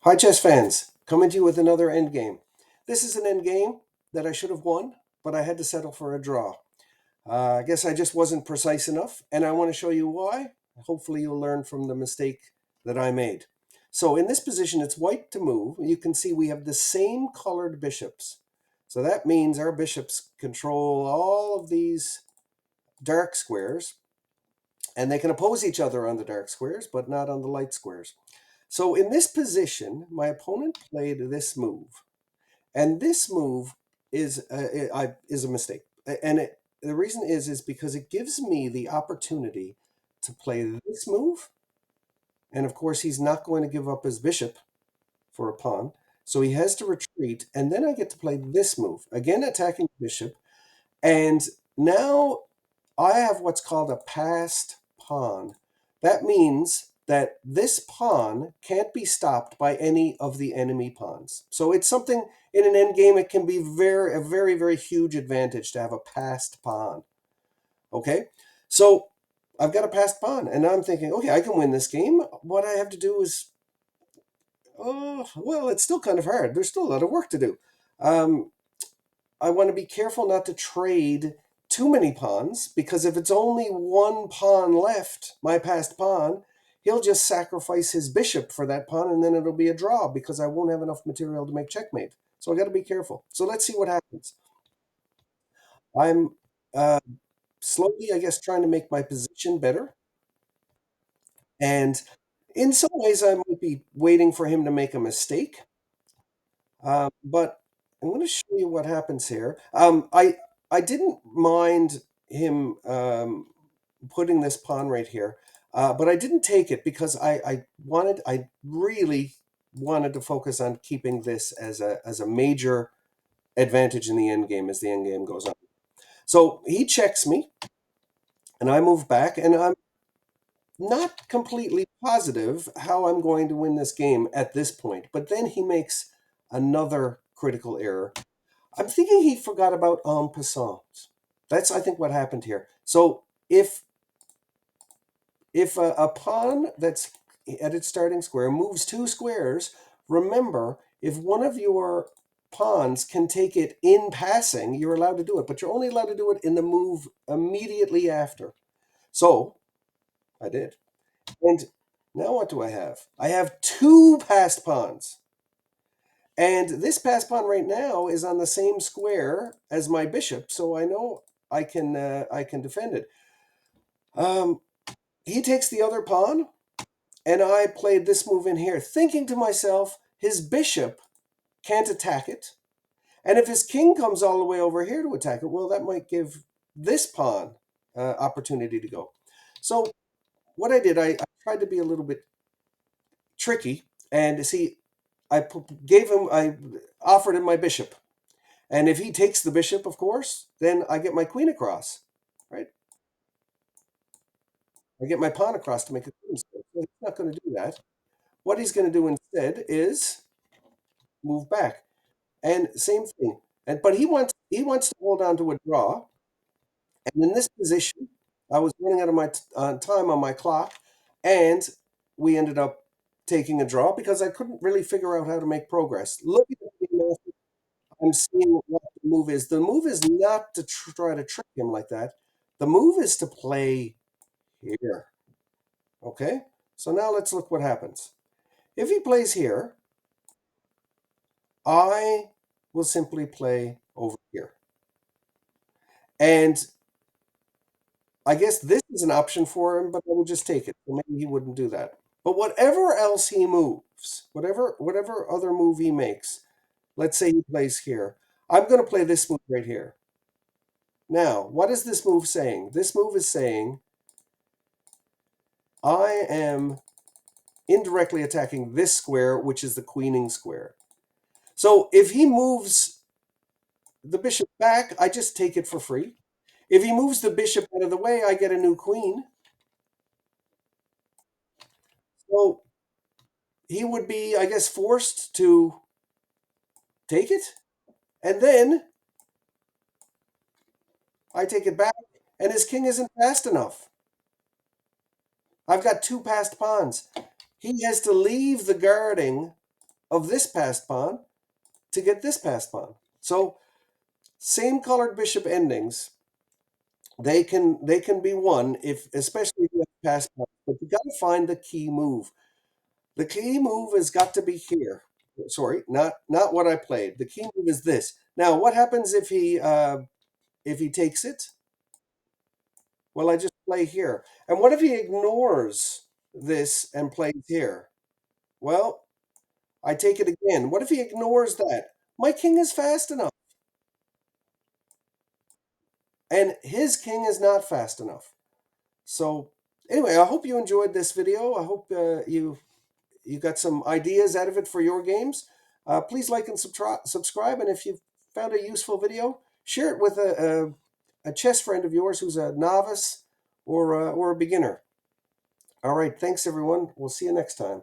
Hi, chess fans. Coming to you with another endgame. This is an endgame that I should have won, but I had to settle for a draw. I guess I just wasn't precise enough, and I want to show you why. Hopefully, you'll learn from the mistake that I made. So, in this position, it's white to move. You can see we have the same colored bishops. So, that means our bishops control all of these dark squares, and they can oppose each other on the dark squares, but not on the light squares. So in this position, my opponent played this move, and this move is a mistake. The reason is because it gives me the opportunity to play this move, and of course he's not going to give up his bishop for a pawn, so he has to retreat, and then I get to play this move again, attacking the bishop, and now I have what's called a passed pawn. That means that this pawn can't be stopped by any of the enemy pawns. So it's something in an endgame, it can be a very, very huge advantage to have a passed pawn. Okay? So I've got a passed pawn, and now I'm thinking, okay, I can win this game. What I have to do is, oh, well, it's still kind of hard. There's still a lot of work to do. Um, I want to be careful not to trade too many pawns because if it's only one pawn left, my passed pawn, he'll just sacrifice his bishop for that pawn and then it'll be a draw because I won't have enough material to make checkmate. So I got to be careful. So let's see what happens. I'm uh, slowly, I guess, trying to make my position better. And in some ways, I might be waiting for him to make a mistake. But I'm going to show you what happens here. I didn't mind him putting this pawn right here, but I didn't take it because I really wanted to focus on keeping this as a major advantage in the end game as the end game goes on. So he checks me, and I move back, and I'm not completely positive how I'm going to win this game at this point. But then he makes another critical error. I'm thinking he forgot about en passant. That's, I think, what happened here. So if a pawn that's at its starting square moves two squares, remember, if one of your pawns can take it in passing, you're allowed to do it, but you're only allowed to do it in the move immediately after. So I did. And now what do I have? I have two passed pawns. And this passed pawn right now is on the same square as my bishop, so I know I can defend it. Um, he takes the other pawn, and I played this move in here, thinking to myself, his bishop can't attack it, and if his king comes all the way over here to attack it, well, that might give this pawn opportunity to go. So what I did, I tried to be a little bit tricky, and see, I offered him my bishop. And if he takes the bishop, of course, then I get my queen across, right? I get my pawn across to make a queen square. So he's not going to do that. What he's going to do instead is move back, and same thing. And but he wants to hold on to a draw. And in this position, I was running out of my time on my clock, and we ended up taking a draw because I couldn't really figure out how to make progress. Looking at the game, I'm seeing what the move is. The move is not to try to trick him like that. The move is to play here. Okay? So now let's look what happens. If he plays here, I will simply play over here. And I guess this is an option for him, but I will just take it. So maybe he wouldn't do that. But whatever else he moves, whatever other move he makes, let's say he plays here, I'm going to play this move right here. Now, what is this move saying? This move is saying I am indirectly attacking this square, which is the queening square. So if he moves the bishop back, I just take it for free. If he moves the bishop out of the way, I get a new queen. So he would be, I guess, forced to take it. And then I take it back, and his king isn't fast enough. I've got two passed pawns. He has to leave the guarding of this passed pawn to get this passed pawn. So same colored bishop endings, they can be won if, especially if you have passed pawn. But you got to find the key move. The key move has got to be here. Sorry, not what I played. The key move is this. Now, what happens if he takes it? Well, I just play here. And what if he ignores this and plays here? Well, I take it again. What if he ignores that? My king is fast enough, and his king is not fast enough. So, anyway, I hope you enjoyed this video. I hope you got some ideas out of it for your games. Please like and subscribe, and if you found a useful video, share it with a chess friend of yours who's a novice or a beginner. All right, thanks everyone. We'll see you next time.